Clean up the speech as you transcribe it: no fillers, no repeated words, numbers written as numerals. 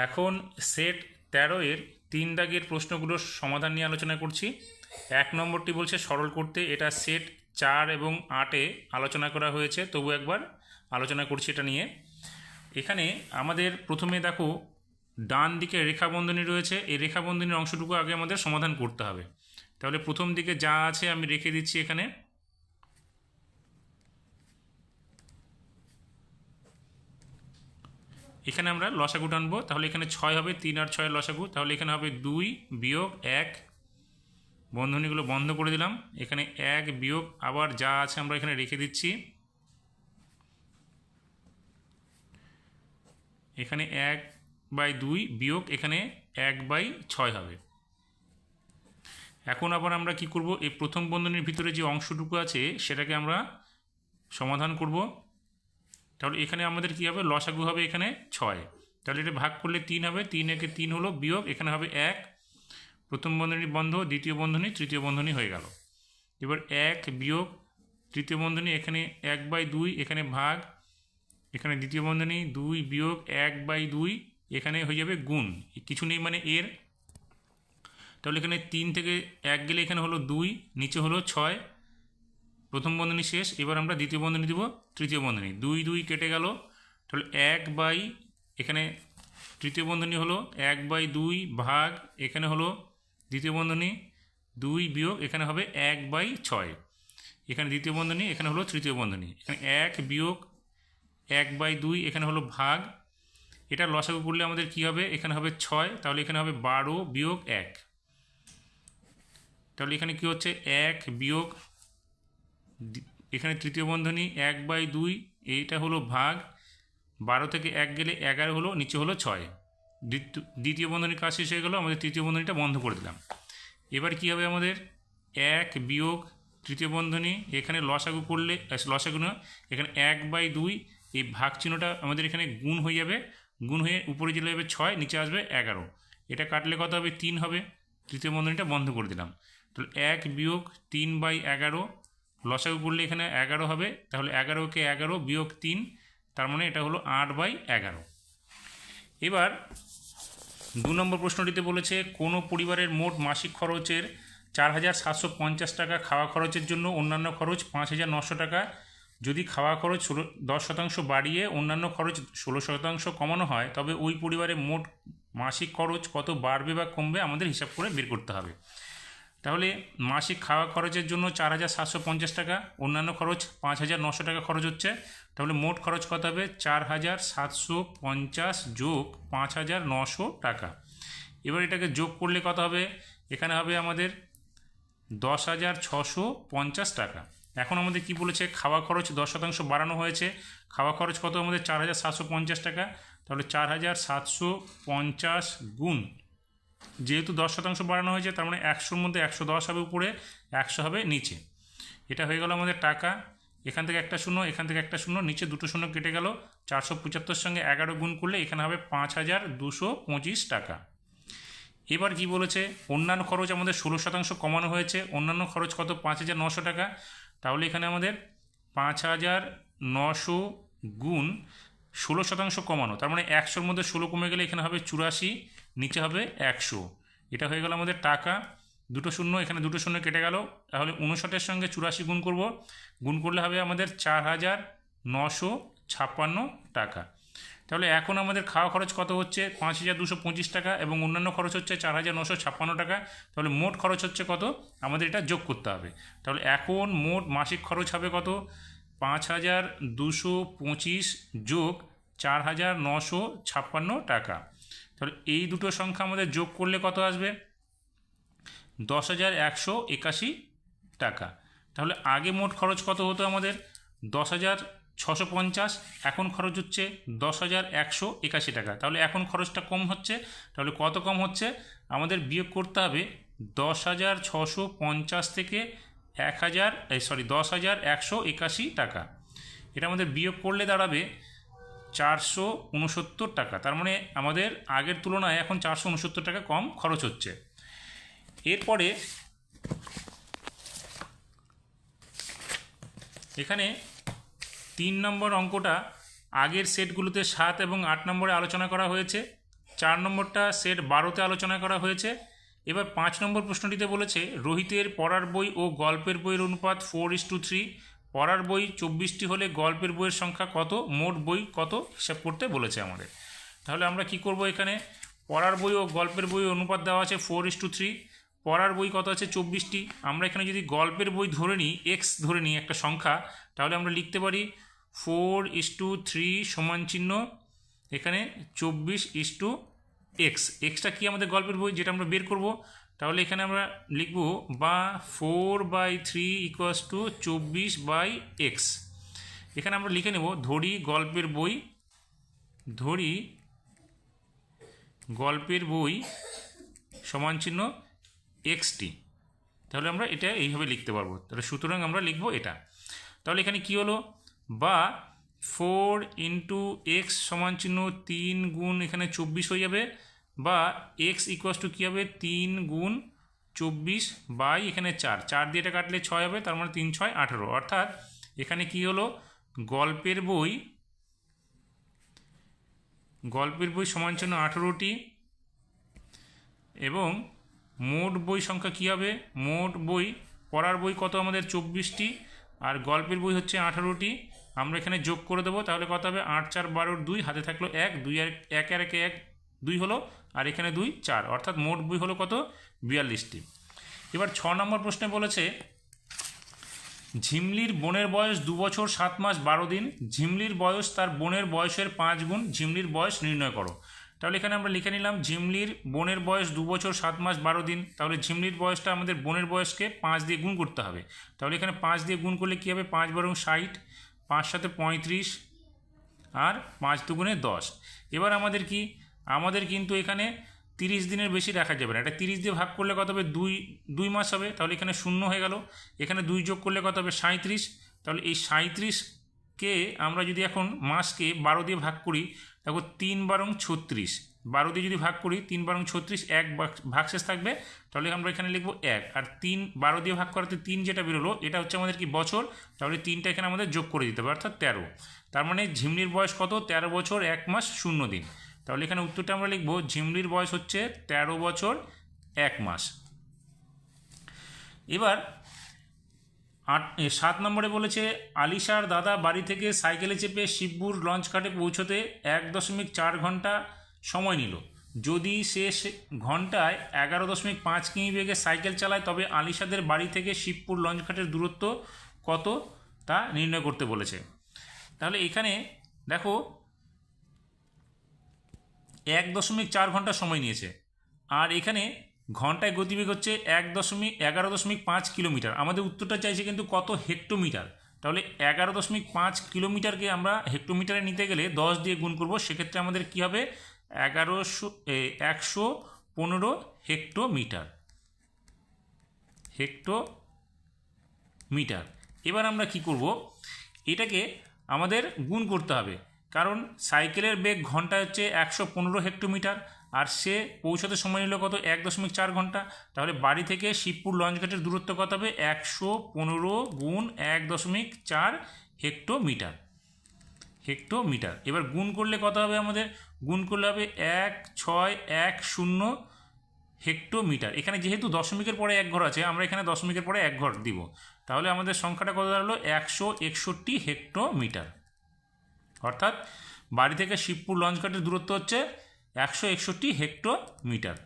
এখন সেট 13 এর 3 দাগের প্রশ্নগুলোর সমাধান নিয়ে আলোচনা করছি। 1 নম্বরটি বলছে সরল করতে, এটা সেট 4 এবং 8-এ আলোচনা করা হয়েছে, তবু একবার আলোচনা করছি এটা নিয়ে। এখানে আমাদের প্রথমে দেখো ডান দিকে রেখাবন্ধনী রয়েছে, এই রেখাবন্ধনীর অংশটুকু আগে আমাদের সমাধান করতে হবে। তাহলে প্রথম দিকে যা আছে আমি রেখে দিচ্ছি এখানে। এখানে আমরা লসাগু টানবো, তাহলে এখানে 6 হবে, 3 আর 6 লসাগু, তাহলে এখানে হবে 2 বিয়োগ 1, বন্ধনীগুলো বন্ধ করে দিলাম। এখানে 1 বিয়োগ আবার যা আছে আমরা এখানে রেখে দিচ্ছি। এখানে 1/2 বিয়োগ এখানে 1/6 হবে। এখন আবার আমরা কি করব, এই প্রথম বন্ধনীর ভিতরে যে অংশটুকু আছে সেটাকে আমরা সমাধান করব। তাহলে এখানে আমাদের কি হবে, লসাগু হবে এখানে 6, তাহলে এটা ভাগ করলে 3 হবে, 3 একে 3 হলো, বিয়োগ এখানে হবে 1, প্রথম বন্ধনী বন্ধ, দ্বিতীয় বন্ধনী, তৃতীয় বন্ধনী হয়ে গেল। এবার 1 বিয়োগ তৃতীয় বন্ধনী, এখানে 1/2, এখানে ভাগ, এখানে দ্বিতীয় বন্ধনী 2 বিয়োগ 1/2, এখানে হয়ে যাবে গুণ, কিছু নেই মানে এর। তাহলে এখানে 3 থেকে 1 গেলে এখানে হলো 2, নিচে হলো 6, প্রথম বন্ধনী শেষ। এবার আমরা দ্বিতীয় বন্ধনী দিব, তৃতীয় বন্ধনী 2 2 কেটে গেল, তাহলে 1 এখানে তৃতীয় বন্ধনী হলো 1/2 ভাগ, এখানে হলো দ্বিতীয় বন্ধনী 2 বিয়োগ এখানে হবে 1/6, এখানে দ্বিতীয় বন্ধনী, এখানে হলো তৃতীয় বন্ধনী, এখানে 1 বিয়োগ 1/2, এখানে হলো ভাগ, এটা লসাগু করলে আমাদের কি হবে, এখানে হবে 6, তাহলে এখানে হবে 12 বিয়োগ 1, তাহলে এখানে কি হচ্ছে 1 বিয়োগ এখানে তৃতীয় বন্ধনী 1/2, এইটা হলো ভাগ, 12 থেকে 1 গেলে 11 হলো, নিচে হলো 6, দ্বিতীয় বন্ধনীর কাজ শেষ হয়ে গেলো, আমাদের তৃতীয় বন্ধনীটা বন্ধ করে দিলাম। এবার কি হবে আমাদের 1 বিয়োগ তৃতীয় বন্ধনী, এখানে লসাগু করলে লসাগু না, এখানে 1/2, এই ভাগ চিহ্নটা আমাদের এখানে গুণ হয়ে যাবে, গুণ হয়ে উপরে চলে যাবে 6, নিচে আসবে 11, এটা কাটলে কত হবে 3 হবে, তৃতীয় বন্ধনীটা বন্ধ করে দিলাম। তাহলে 1 বিয়োগ 3/11, লসাগু করলে এখানে 11 হবে, তাহলে 11কে 11 বিয়োগ 3, তার মানে এটা হলো 8/11। এবার 2 নম্বর প্রশ্নটিতে বলেছে কোনো পরিবারের মোট মাসিক খরচের 4,750 টাকা, খাওয়া খরচের জন্য অন্যান্য খরচ 5,900 টাকা। যদি খাওয়া খরচ 10% বাড়িয়ে অন্যান্য খরচ 16% কমানো হয়, তবে ওই পরিবারের মোট মাসিক খরচ কত বাড়বে বা কমবে আমাদের হিসাব করে বের করতে হবে। তাহলে মাসিক খাওয়া খরচের জন্য 4,750 টাকা, অন্যান্য খরচ 5,900 টাকা খরচ হচ্ছে, তাহলে মোট খরচ কত হবে 4,750 যোগ 5,900 টাকা। এবার এটাকে যোগ করলে কত হবে, এখানে হবে আমাদের 10,650 টাকা। এখন আমাদের কি বলেছে, খাওয়া খরচ 10% বাড়ানো হয়েছে, খাওয়া খরচ কত আমাদের 4,750 টাকা, তাহলে 4,750 গুণ, যেহেতু 10% বাড়ানো হয়েছে তার মানে 100-র মধ্যে 110 হবে উপরে, 100 হবে নিচে, এটা হয়ে গেল আমাদের টাকা। এখান থেকে একটা শূন্য, এখান থেকে একটা শূন্য, নিচে দুটো শূন্য কেটে গেল, 475 সঙ্গে 11 গুণ করলে এখানে হবে 5,225 টাকা। এবার কি বলেছে, অন্যান্য খরচ আমাদের 16% কমানো হয়েছে, অন্যান্য খরচ কত 5,900 টাকা, তাহলে এখানে আমাদের 5,900 গুণ 16% কমানো, তার মানে 100-র মধ্যে 16 কমে গেলে এখানে হবে 84, নিচে হবে 100, এটা হয়ে গেল আমাদের টাকা। দুটো শূন্য, এখানে দুটো শূন্য কেটে গেল, তাহলে 59-এর সঙ্গে 84 গুণ করব, গুণ করলে হবে আমাদের 4,956 টাকা। তাহলে এখন আমাদের খাওয়া খরচ কত হচ্ছে 5,225 টাকা এবং অন্যান্য খরচ হচ্ছে 4,956 টাকা, তাহলে মোট খরচ হচ্ছে কত আমাদের এটা যোগ করতে হবে। তাহলে এখন মোট মাসিক খরচ হবে কত, 5,225 যোগ 4,956 টাকা। তাহলে এই দুটো সংখ্যা আমাদের যোগ করলে কত আসবে, 10,181 টাকা। তাহলে আগে মোট খরচ কত হতো আমাদের 10,650, এখন খরচ হচ্ছে 10,181 টাকা, তাহলে এখন খরচটা কম হচ্ছে, তাহলে কত কম হচ্ছে আমাদের বিয়োগ করতে হবে 10,650 থেকে 10,181 টাকা, এটা আমাদের বিয়োগ করলে দাঁড়াবে 469 টাকা, তার মানে আমাদের আগের তুলনায় এখন 469 টাকা কম খরচ হচ্ছে। এরপরে এখানে 3 নম্বর অঙ্কটা আগের সেটগুলোতে 7 এবং 8 নম্বরে আলোচনা করা হয়েছে, 4 নম্বরটা সেট 12তে আলোচনা করা হয়েছে। এবার 5 নম্বর প্রশ্নটিতে বলেছে রোহিতের পড়ার বই ও গল্পের বইয়ের অনুপাত 4:3। পড়ার বই 24টি হলে গল্পের বইয়ের সংখ্যা কত, মোট বই কত হিসাব করতে বলেছে আমাদের। তাহলে আমরা কি করব, এখানে পড়ার বই ও গল্পের বই অনুপাত দেওয়া আছে 4:3, পড়ার বই কত আছে 24টি। আমরা এখানে যদি গল্পের বই ধরে নিই, এক্স ধরে নিই একটা সংখ্যা, তাহলে আমরা লিখতে পারি 4:3 সমান চিহ্ন এখানে 24:x। এক্সটা কি আমাদের গল্পের বই, যেটা আমরা বের করব। তাহলে এখানে আমরা লিখব বা 4/3 = 24/x। এখানে আমরা লিখে নেব ধরি গল্পের বই সমান চিহ্ন এক্সটি। তাহলে আমরা এটা এইভাবে লিখতে পারবো। তাহলে সুতরাং আমরা লিখব এটা। তাহলে এখানে কি হলো, বা 4 × x সমান চিহ্ন 3 গুণ এখানে 24 হয়ে যাবে, বা x = কী হবে 3 গুণ 24 বাই এখানে 4 দিয়ে এটা কাটলে 6 হবে, তার মানে 3 × 6 = 18। অর্থাৎ এখানে কি হলো, গল্পের বই সমান চিহ্ন 18টি এবং মোট বই সংখ্যা কী হবে, মোট বই পড়ার বই কত আমাদের 24টি আর গল্পের বই হচ্ছে 18টি। আমরা এখানে যোগ করে দেবো, তাহলে কত হবে 8 × 4 = 12, 2 হাতে থাকলো 1, 2 আর 1 আর 1 2 হলো, আর এখানে 2 4, অর্থাৎ মোট বই হলো কত 42টি। এবার 6 নম্বর প্রশ্নে বলেছে ঝিমলির বোনের বয়স 2 বছর 7 মাস 12 দিন, ঝিমলির বয়স তার বোনের বয়সের 5 গুণ, ঝিমলির বয়স নির্ণয় করো। তাহলে এখানে আমরা লিখে নিলাম ঝিমলির বোনের বয়স 2 বছর 7 মাস 12 দিন। তাহলে ঝিমলির বয়সটা আমাদের বোনের বয়সকে 5 দিয়ে গুণ করতে হবে। তাহলে এখানে 5 দিয়ে গুণ করলে কী হবে, 5 × 12 = 60, 5 × 7 = 35 আর 5 × 2 = 10। এবার আমাদের কিন্তু এখানে 30 দিনের বেশি রাখা যাবে না। এটা 30 দিয়ে ভাগ করলে কত হবে, 2 মাস হবে। তাহলে এখানে 0 হয়ে গেল, এখানে 2 যোগ করলে কত হবে 37। তাহলে এই 37কে আমরা যদি এখন মাসকে 12 দিয়ে ভাগ করি, দেখো 3 × 12 = 36, 12 দিয়ে যদি ভাগ করি 3 × 12 = 36, 1 ভাগশেষ থাকবে। তাহলে আমরা এখানে লিখবো 1, আর 3 12 দিয়ে ভাগ করাতে 3 যেটা বেরোলো এটা হচ্ছে আমাদের কি বছর। তাহলে 3টা এখানে আমাদের যোগ করে দিতে হবে, অর্থাৎ 13। তার মানে ঝিমলির বয়স কত, 13 বছর 1 মাস 0 দিন। তাহলে এখানে উত্তরটা আমরা লিখব ঝিমলির বয়স হচ্ছে 13 বছর 1 মাস। এবার 7 নম্বরে বলেছে আলিশার দাদা বাড়ি থেকে সাইকেলে চেপে শিবপুর লঞ্চ ঘাটে পৌঁছতে 1.4 ঘন্টা সময় নিল। যদি সে ঘন্টায় 11.5 কিমি বেগে সাইকেল চালায় তবে আলিশাদের বাড়ি থেকে শিবপুর লঞ্চ ঘাটের দূরত্ব কত তা নির্ণয় করতে বলেছে। তাহলে এখানে দেখো 1.4 ঘন্টা সময় নিয়েছে, আর এখানে ঘন্টায় গতিবেগ হচ্ছে 11.5 কিলোমিটার। আমাদের উত্তরটা চাইছে কিন্তু কত, হেক্টোমিটার। তাহলে 11.5 কিলোমিটারকে আমরা হেক্টোমিটারে নিতে গেলে 10 দিয়ে গুণ করব, সেক্ষেত্রে আমাদের কি হবে 115 হেক্টোমিটার। এবার আমরা কি করব, এটাকে আমাদের গুণ করতে হবে, কারণ সাইকেলের বেগ ঘন্টায় হচ্ছে 115 হেক্টোমিটার, আর সে পৌঁছাতে সময় নিল কত 1.4 ঘন্টা। তাহলে বাড়ি থেকে শিবপুর লঞ্চঘাটের দূরত্ব কত হবে, 115 × 1.4 হেক্টোমিটার। এবার গুণ করলে কত হবে, আমাদের গুণ করলে হবে 1610 হেক্টোমিটার। এখানে যেহেতু দশমিকের পরে 1 ঘর আছে, আমরা এখানে দশমিকের পরে 1 ঘর দিব। তাহলে আমাদের সংখ্যাটা কত দাঁড়ালো 161 হেক্টোমিটার। অর্থাৎ বাড়ি থেকে শিবপুর লঞ্চঘাটের দূরত্ব হচ্ছে 161 হেক্টোমিটার।